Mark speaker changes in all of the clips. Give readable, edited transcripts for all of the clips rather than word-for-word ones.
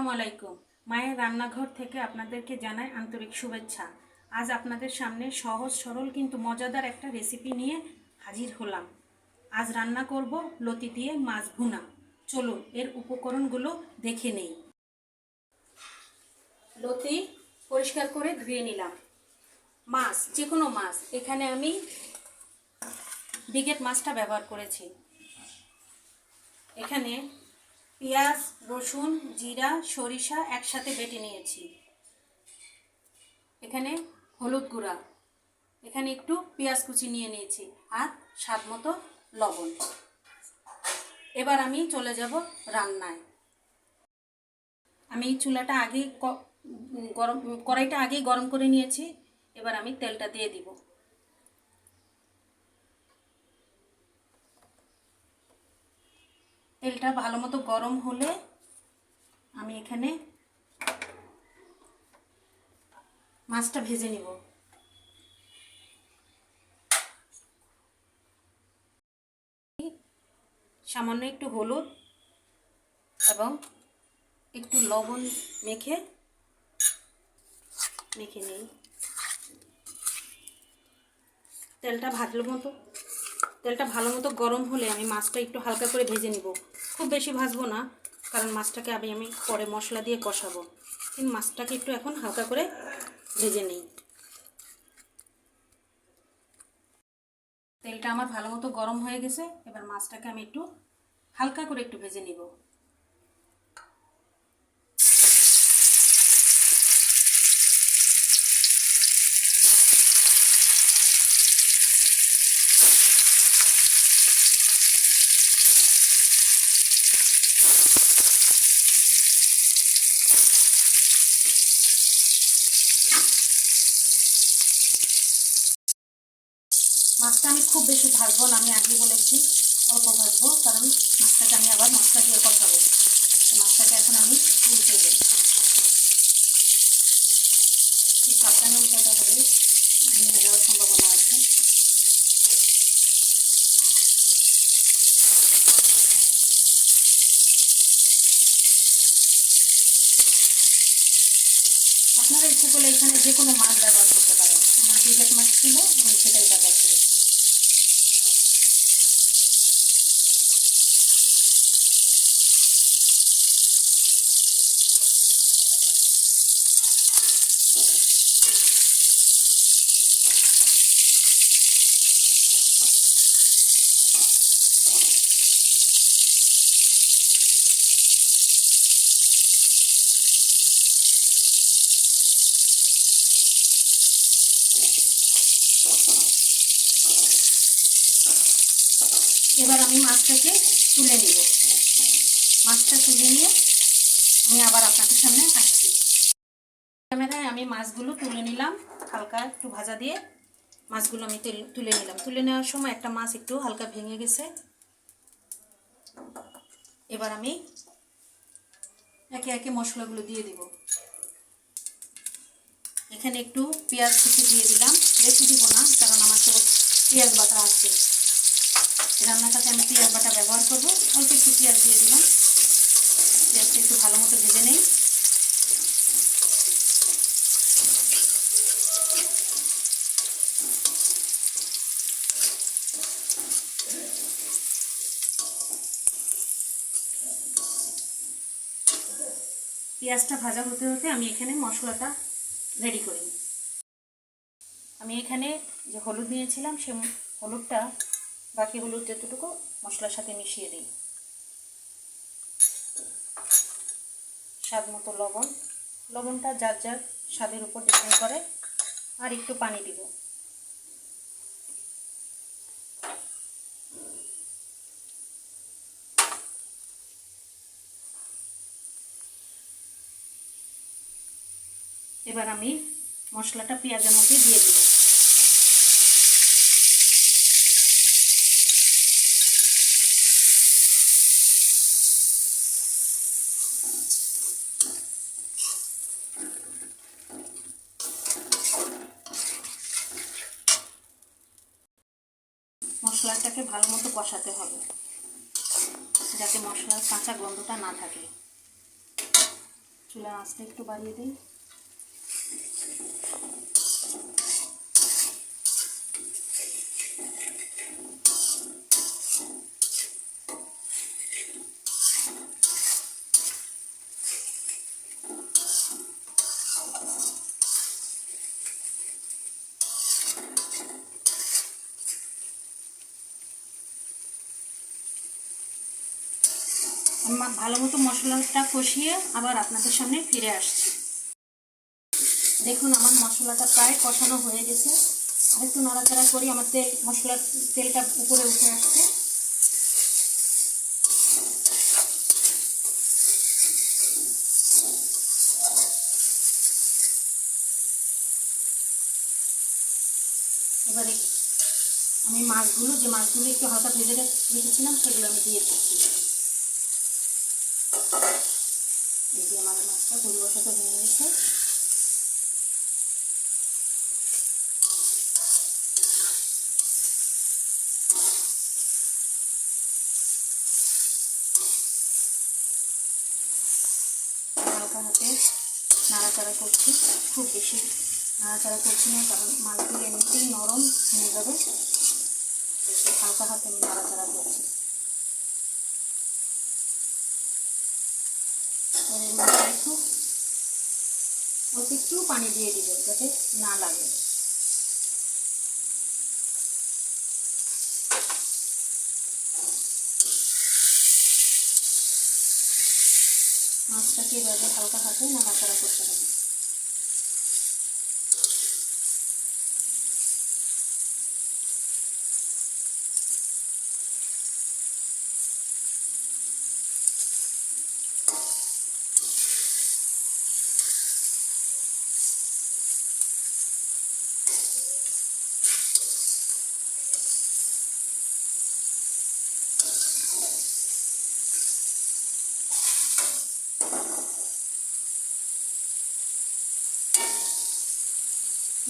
Speaker 1: আসসালামু আলাইকুম। মায়ের রান্নাঘর থেকে আপনাদেরকে জানাই আন্তরিক শুভেচ্ছা। আজ আপনাদের সামনে সহজ সরল কিন্তু মজাদার একটা রেসিপি নিয়ে হাজির হলাম। আজ রান্না করব লতি দিয়ে মাছ ভুনা। চলুন এর উপকরণগুলো দেখে নেই। লতি পরিষ্কার করে ধুয়ে নিলাম। মাছ, যে কোনো মাছ, এখানে আমি ব্রিগেড মাছটা ব্যবহার করেছি। এখানে পেঁয়াজ, রসুন, জিরা, সরিষা একসাথে বেটে নিয়েছি। এখানে হলুদ গুঁড়া, এখানে একটু পেঁয়াজ কুচি নিয়ে নিয়েছি আর স্বাদ মতো লবণ। এবার আমি চলে যাব রান্নায়। আমি চুলাটা আগে কড়াইটা আগেই গরম করে নিয়েছি। এবার আমি তেলটা দিয়ে দিব। তেলটা ভালো মতো গরম হলে আমি এখানে মাছটা ভেজে নিব। সামান্য একটু হলুদ এবং একটু লবণ মেখে নিই। তেলটা ভালো মতো গরম হলে আমি মাছটা একটু হালকা করে ভেজে নিব। খুব বেশি ভাজবো না, কারণ মাছটাকে আমি পরে মশলা দিয়ে কষাবো। কিন্তু মাছটাকে একটু এখন হালকা করে ভেজে নিই। তেলটা আমার ভালো মতো গরম হয়ে গেছে। এবার মাছটাকে আমি একটু হালকা করে একটু ভেজে নিব। মাছটা আমি খুব বেশি ভাজবো না, আমি আগে বলেছি অল্প ভাজবো, কারণ মাছটাকে আমি আবার মশলা দিয়ে কষাবো। মাছটাকে এখন আমি উল্টে দেব। ঠিক সাবধানে উল্টাতে হবে, ভেঙে যাওয়ার সম্ভাবনা আছে। আপনারা ইচ্ছে করলে এখানে যে কোনো মাছ ব্যবহার করতে পারেন। আমার ব্রিগেড মাছ ছিল, আমি সেটাই ব্যবহার করি। এবার আমি মাছটাকে তুলে নিব। মাছটা তুলে নিয়ে আমি আবার আপনাদের সামনে আসছি। ক্যামেরায় আমি মাছগুলো তুলে নিলাম, হালকা একটু ভাজা দিয়ে মাছগুলো আমি তুলে নিলাম। তুলে নেওয়ার সময় একটা মাছ একটু হালকা ভেঙে গেছে। এবার আমি একে একে মশলাগুলো দিয়ে দিব। এখানে একটু পেঁয়াজ কুচি দিয়ে দিলাম, বেশি দিব না, কারণ আমার তো পেঁয়াজ বাটা আছে। রান্নাটাতে আমি পেঁয়াজ বাটা ব্যবহার করব। অল্প একটু পেঁয়াজ দিয়ে দিলাম। পেঁয়াজটা একটু ভালো মতো ভেজে নেই। পেঁয়াজটা ভাজা হতে হতে আমি এখানে মশলাটা রেডি করি। আমি এখানে যে হলুদ নিয়েছিলাম, সে হলুদটা, বাকি হলুদ যতটুকু, মশলার সাথে মিশিয়ে দিই। স্বাদ মতো লবণ, লবণটা যার যার স্বাদের উপর ডিপেন্ড করে। আর একটু পানি দিব। এবার আমি মশলাটা পেঁয়াজের মধ্যে দিয়ে দিব। মশলাটাকে ভালো মতো কষাতে হবে, যাতে মশলার কাঁচা গন্ধটা না থাকে। চুলার আঁচটা একটু বাড়িয়ে দিই। ভালো মতো মশলাটা কষিয়ে আবার আপনাদের সামনে ফিরে আসছি। দেখুন আমার মশলাটা প্রায় কষানো হয়ে গেছে। আরেকটু নাড়াচাড়া করি, আমার মশলার তেলটা উপরে উঠে আসছে। এবারে আমি মাছগুলো একটু হালকা ভেজে রেখেছিলাম সেগুলো আমি দিয়ে দিচ্ছি। এই যে আমার মাছটা পরিবসাতে ভেঙে গেছে। হালকা হাতে নাড়াচাড়া করছি, খুব বেশি নাড়াচাড়া করছি না, কারণ মাছগুলো এমনিতেই নরম হয়ে যাবে। হালকা হাতে আমি নাড়াচাড়া করছি। এর মধ্যে একটু পানি দিয়ে দিব যাতে না লাগে। মাছটাকে এভাবে হালকা হাতে নাড়াচাড়া করতে হবে।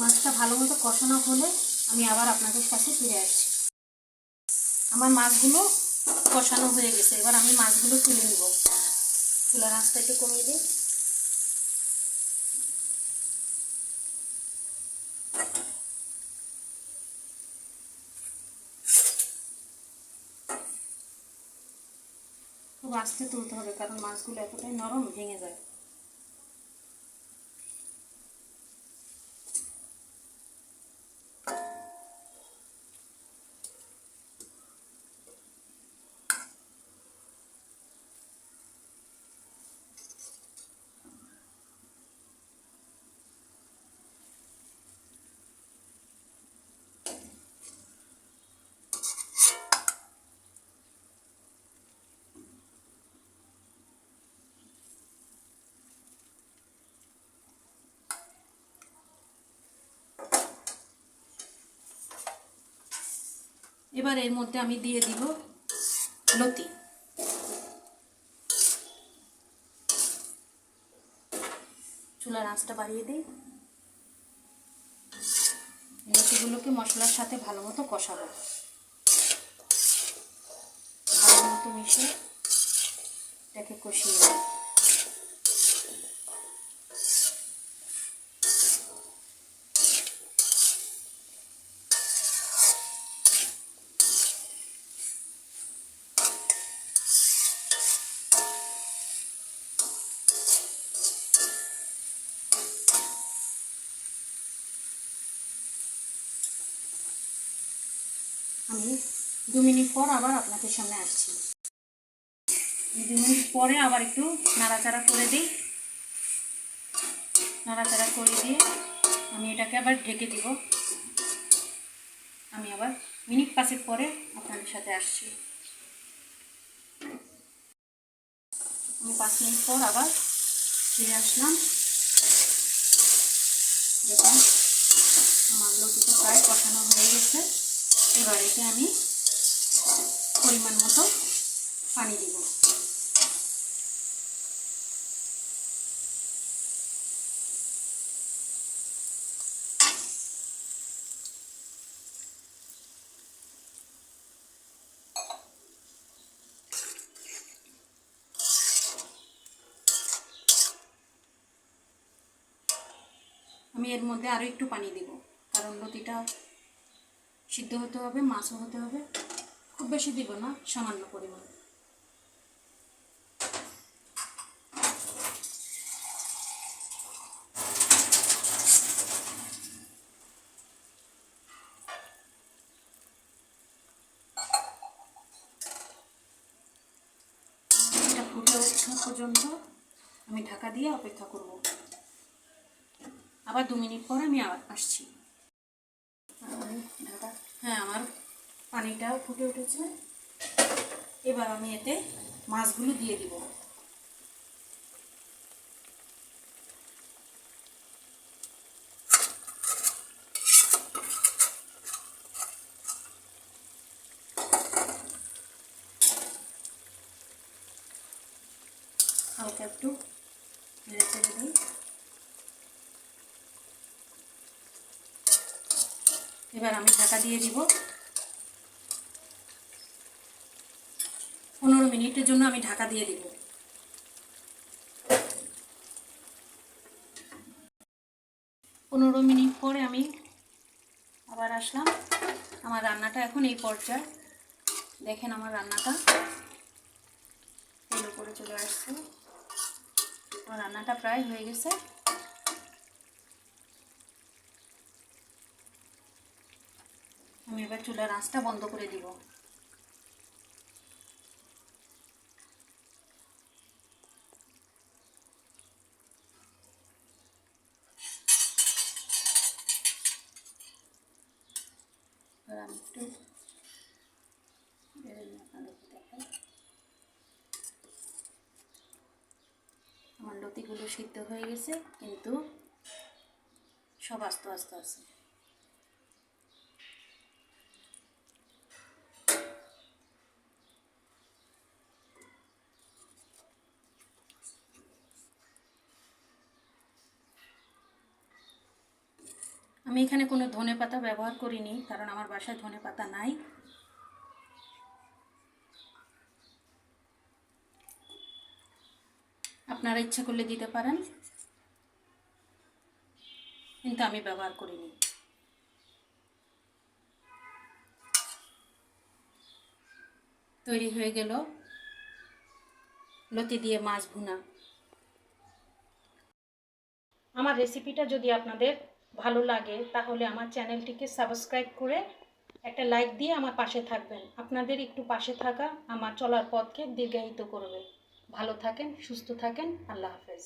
Speaker 1: মাছটা ভালো মতো কষানো হলে আমি আবার আপনাদের কাছে ফিরে আসছি। আমার মাছগুলো কষানো হয়ে গেছে, এবার আমি মাছগুলো তুলে নিব। চুলার আঁচটা একটু কমিয়ে দিই। খুব আস্তে তুলতে হবে, কারণ মাছগুলো এতটাই নরম ভেঙে যায়। এবার এর মধ্যে আমি দিয়ে দিব লতি। চুলার আঁচটা বাড়িয়ে দিই। লতিগুলোকে মশলার সাথে ভালো মতো কষাবো, ভালো মতো মিশিয়ে এটাকে কষিয়ে দিই। আমি 2 মিনিট পর আবার আপনাদের সামনে আসছি। 2 মিনিট পরে আবার একটু নাড়াচাড়া করে দিই। নাড়াচাড়া করে দিয়ে আমি এটাকে আবার ঢেকে দিব। আমি আবার মিনিট 5 পরে আপনাদের সাথে আসছি। আমি 5 মিনিট পর আবার ফিরে আসলাম। দেখুন আমার লতিটা প্রায় কষানো হয়ে গেছে। এবার এতে আমি পরিমাণ মতো পানি দিব। আমি এর মধ্যে আরও একটু পানি দেব, কারণ লতিটা সিদ্ধ হতে হবে, মাছও হতে হবে। খুব বেশি দিব না, সামান্য পরিমাণ। এটা ফুটে ওঠা পর্যন্ত আমি ঢাকা দিয়ে অপেক্ষা করব। আবার 2 মিনিট পর আমি আবার আসছি। ঢাকা, হ্যাঁ, আমার পানিটাও ফুটে উঠেছে। এবার আমি এতে মাছগুলো দিয়ে দিব। হালকা একটু নেড়ে চেড়ে দিই। এবার আমি ঢাকা দিয়ে দিব। 15 মিনিটের জন্য আমি ঢাকা দিয়ে দিব। 15 মিনিট পরে আমি আবার আসলাম। আমার রান্নাটা এখন এই পর্যায়ে। দেখেন আমার রান্নাটা তেল উপরে চলে আসছে। আমার রান্নাটা প্রায় হয়ে গেছে। আমি এবার চুলার আঁচটা বন্ধ করে দিব। আমি একটু আমার লতিগুলো সিদ্ধ হয়ে গেছে, কিন্তু সব আস্তে আস্তে আছে। আমি এখানে কোনো ধনেপাতা ব্যবহার করিনি, কারণ আমার বাসায় ধনেপাতা নাই। আপনারা ইচ্ছা করলে দিতে পারেন, কিন্তু আমি ব্যবহার করিনি। তৈরি হয়ে গেল লতি দিয়ে মাছ ভুনা। আমার রেসিপিটা যদি আপনাদের ভালো লাগে তাহলে আমার চ্যানেলটিকে সাবস্ক্রাইব করে একটা লাইক দিয়ে আমার পাশে থাকবেন। আপনাদের একটু পাশে থাকা আমার চলার পথকে দীর্ঘায়িত করবে। ভালো থাকেন, সুস্থ থাকেন। আল্লাহ হাফেজ।